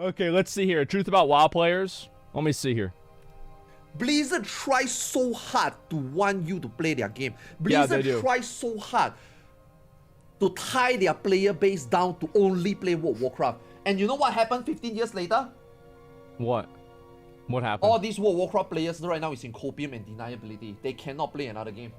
Okay, let's see here. Truth about WoW players. Let me see here. Blizzard tries so hard to want you to play their game. Yeah, Blizzard they do. tries so hard to tie their player base down to only play World of Warcraft. And you know what happened 15 years later? What? What happened? All these World of Warcraft players right now is in copium and deniability. They cannot play another game.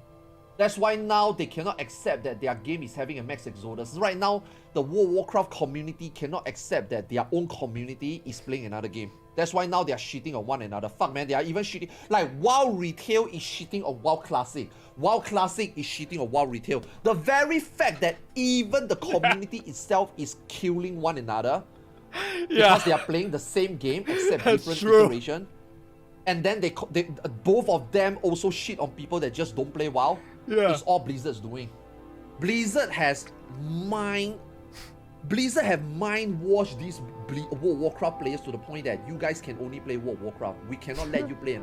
That's why now they cannot accept that their game is having a max exodus. Right now, the World of Warcraft community cannot accept that their own community is playing another game. That's why now they are shitting on one another. Fuck, man, they are even shitting. Like, WoW Retail is shitting on WoW Classic. WoW Classic is shitting on WoW Retail. The very fact that even the community itself is killing one another because they are playing the same game except different iteration. And then they both of them also shit on people that just don't play WoW. It's all Blizzard's doing. Blizzard have mind washed these World of Warcraft players to the point that you guys can only play World of Warcraft. We cannot let you play.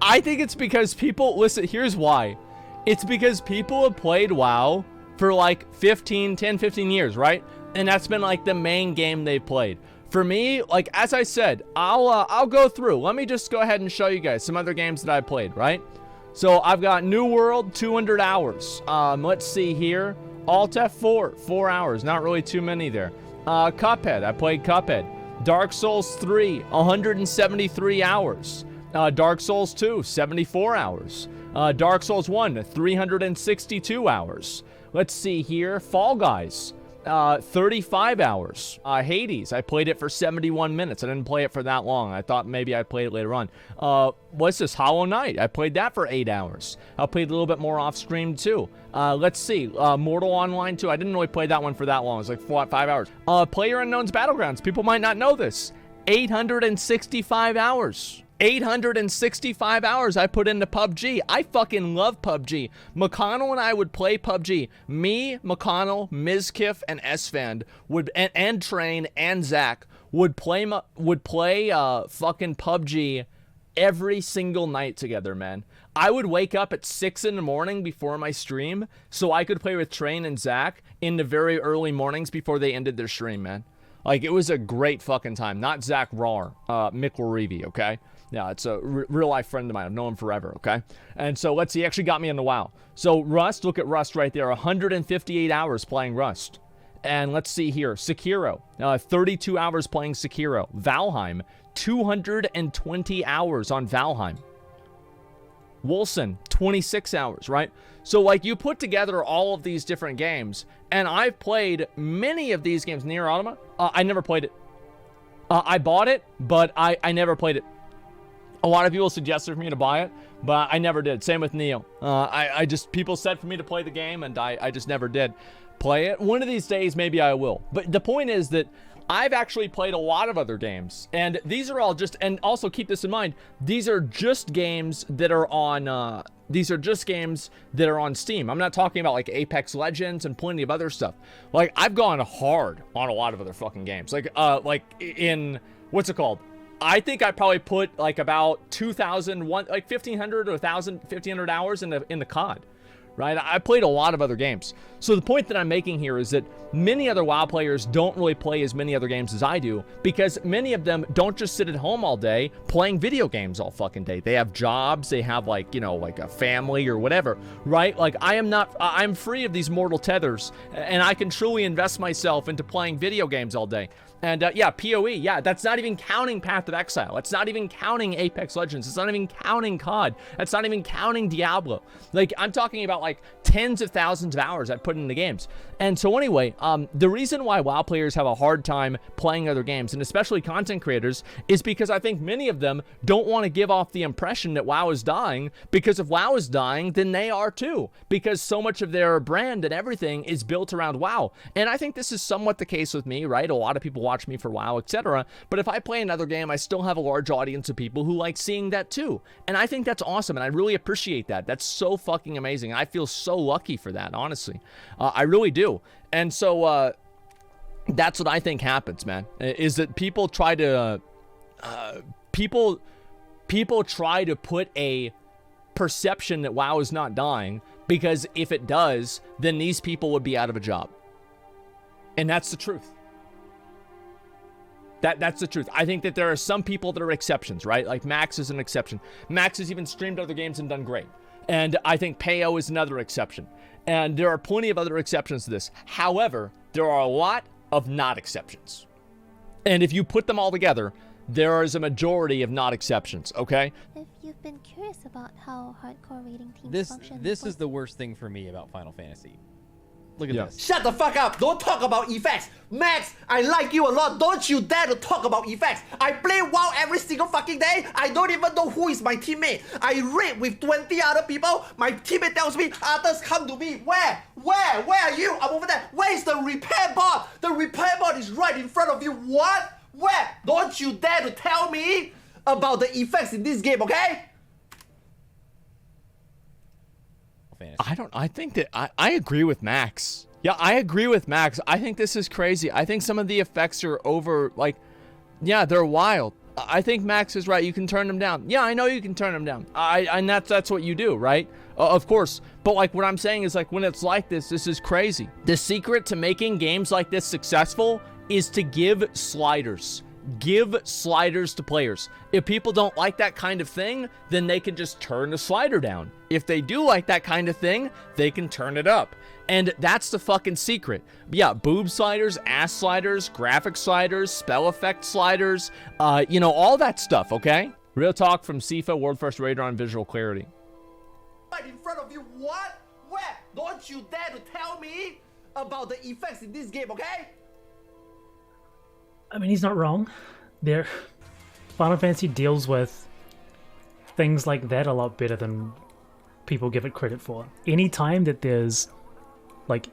I think it's because people, listen, here's why. It's because people have played WoW for like 10, 15 years, right? And that's been like the main game they've played. For me, like, as I said, I'll go through. Let me just go ahead and show you guys some other games that I played, right? So I've got New World, 200 hours. Let's see here. Alt F4, 4 hours. Not really too many there. Cuphead, I played Cuphead. Dark Souls 3, 173 hours. Dark Souls 2, 74 hours. Dark Souls 1, 362 hours. Let's see here. Fall Guys, 35 hours. Hades, I played it for 71 minutes. I didn't play it for that long. I thought maybe I'd play it later on. What's this? Hollow Knight, I played that for 8 hours. I played a little bit more off stream too. Let's see, Mortal Online 2, I didn't really play that one for that long. It was like 5 hours. PlayerUnknown's Battlegrounds, people might not know this. 865 hours. 865 hours I put into PUBG. I fucking love PUBG. McConnell and I would play PUBG. Me, McConnell, Mizkif, and Esfand would, and Train and Zach would play fucking PUBG every single night together, man. I would wake up at 6 in the morning before my stream so I could play with Train and Zach in the very early mornings before they ended their stream, man. Like, it was a great fucking time. Not Zach Rar, Mick Larivi, okay? Yeah, it's a real life friend of mine. I've known him forever, okay? And so let's see, he actually got me into WoW. So Rust, look at Rust right there, 158 hours playing Rust. And let's see here, Sekiro, 32 hours playing Sekiro. Valheim, 220 hours on Valheim. Wolcen, 26 hours, right? So, like, you put together all of these different games, and I've played many of these games. Nier Automata, I never played it. I bought it, but I never played it. A lot of people suggested for me to buy it, but I never did. Same with Neo. People said for me to play the game, and I just never did play it. One of these days, maybe I will. But the point is that I've actually played a lot of other games, and these are all just, and also keep this in mind, these are just games that are on, Steam. I'm not talking about like Apex Legends and plenty of other stuff. Like, I've gone hard on a lot of other fucking games. Like in, what's it called? I think I probably put like about 1,500 or 1,500 hours in the COD, right? I played a lot of other games. So the point that I'm making here is that many other WoW players don't really play as many other games as I do, because many of them don't just sit at home all day playing video games all fucking day. They have jobs, they have like, you know, like a family or whatever, right? Like, I'm free of these mortal tethers, and I can truly invest myself into playing video games all day. And yeah, PoE, yeah, that's not even counting Path of Exile. That's not even counting Apex Legends. It's not even counting COD. That's not even counting Diablo. Like, I'm talking about like tens of thousands of hours I put into games. And so anyway, the reason why WoW players have a hard time playing other games, and especially content creators, is because I think many of them don't want to give off the impression that WoW is dying, because if WoW is dying, then they are too, because so much of their brand and everything is built around WoW. And I think this is somewhat the case with me, right? A lot of people watch me for WoW, etc. But if I play another game, I still have a large audience of people who like seeing that too. And I think that's awesome, and I really appreciate that. That's so fucking amazing. I feel so lucky for that, honestly. I really do. And so that's what I think happens, man, is that people try to people try to put a perception that WoW is not dying, because if it does, then these people would be out of a job. And that's the truth. That's the truth. I think that there are some people that are exceptions, right? Like Max is an exception. Max has even streamed other games and done great. And I think Peo is another exception. And there are plenty of other exceptions to this. However, there are a lot of not exceptions. And if you put them all together, there is a majority of not exceptions, okay? If you've been curious about how hardcore rating teams function... This is the worst thing for me about Final Fantasy. Look at this. Shut the fuck up! Don't talk about effects! Max, I like you a lot. Don't you dare to talk about effects! I play WoW every single fucking day. I don't even know who is my teammate. I raid with 20 other people. My teammate tells me, others come to me. Where? Where are you? I'm over there. Where is the repair board? The repair board is right in front of you. What? Where? Don't you dare to tell me about the effects in this game, okay? I think that I agree with Max. Yeah, I agree with Max. I think this is crazy. I think some of the effects are over, like, yeah, they're wild. I think Max is right. You can turn them down. Yeah, I know you can turn them down. And that's what you do, right? Of course. But like what I'm saying is like when it's like this is crazy. The secret to making games like this successful is to give sliders. Give sliders to players. If people don't like that kind of thing, then they can just turn the slider down. If they do like that kind of thing, they can turn it up. And that's the fucking secret. Yeah, boob sliders, ass sliders, graphic sliders, spell effect sliders, you know, all that stuff, okay? Real talk from Sifa, World First Raider on visual clarity. Right in front of you, what? Where? Don't you dare to tell me about the effects in this game, okay? I mean, he's not wrong. Final Fantasy deals with things like that a lot better than people give it credit for. Anytime that there's like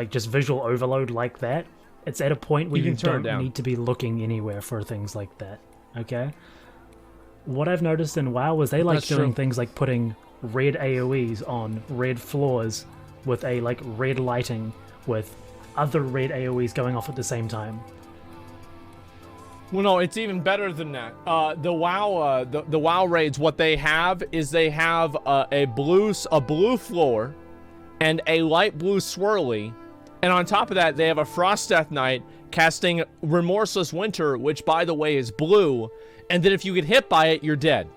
just visual overload like that, it's at a point where you don't need to be looking anywhere for things like that. Okay. What I've noticed in WoW was they like doing things like putting red AoEs on red floors with a like red lighting with other red AoEs going off at the same time. Well, no, it's even better than that. The WoW raids, what they have is they have a blue floor and a light blue swirly, and on top of that, they have a Frost Death Knight casting Remorseless Winter, which, by the way, is blue, and then if you get hit by it, you're dead.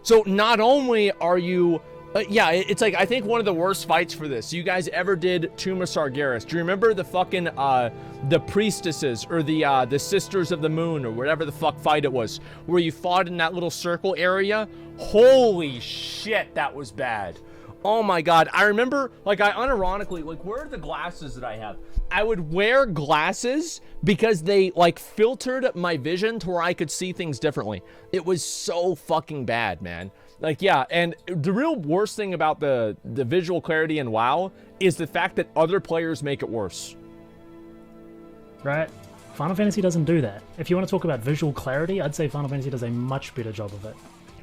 So not only are you... yeah, it's like, I think one of the worst fights for this. You guys ever did Tomb of Sargeras? Do you remember the fucking, the priestesses, or the Sisters of the Moon, or whatever the fuck fight it was, where you fought in that little circle area? Holy shit, that was bad. Oh my god, I remember, like, I unironically, like, where are the glasses that I have? I would wear glasses because they, like, filtered my vision to where I could see things differently. It was so fucking bad, man. Like, yeah, and the real worst thing about the visual clarity in WoW is the fact that other players make it worse. Right? Final Fantasy doesn't do that. If you want to talk about visual clarity, I'd say Final Fantasy does a much better job of it.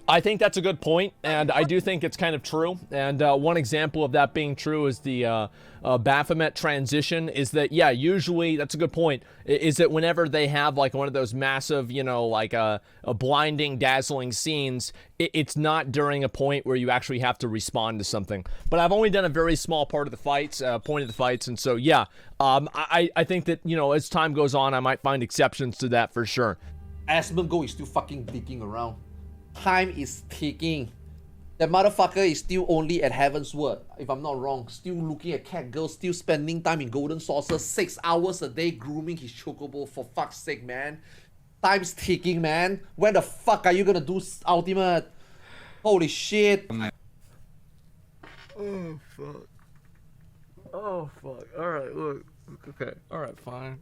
I think that's a good point, and I do think it's kind of true. And one example of that being true is the Baphomet transition. Is that, yeah, usually, that's a good point, is that whenever they have, like, one of those massive, you know, like, a blinding, dazzling scenes, it's not during a point where you actually have to respond to something. But I've only done a very small part of the fights, point of the fights, and so, yeah, I think that, you know, as time goes on, I might find exceptions to that for sure. Asmongold is still fucking digging around. Time is ticking. That motherfucker is still only at Heaven's Word, if I'm not wrong. Still looking at cat girls, still spending time in Golden Saucer, 6 hours a day grooming his chocobo, for fuck's sake, man. Time's ticking, man. When the fuck are you gonna do Ultimate? Holy shit. Oh, fuck. Oh, fuck. Alright, look. Okay. Alright, fine.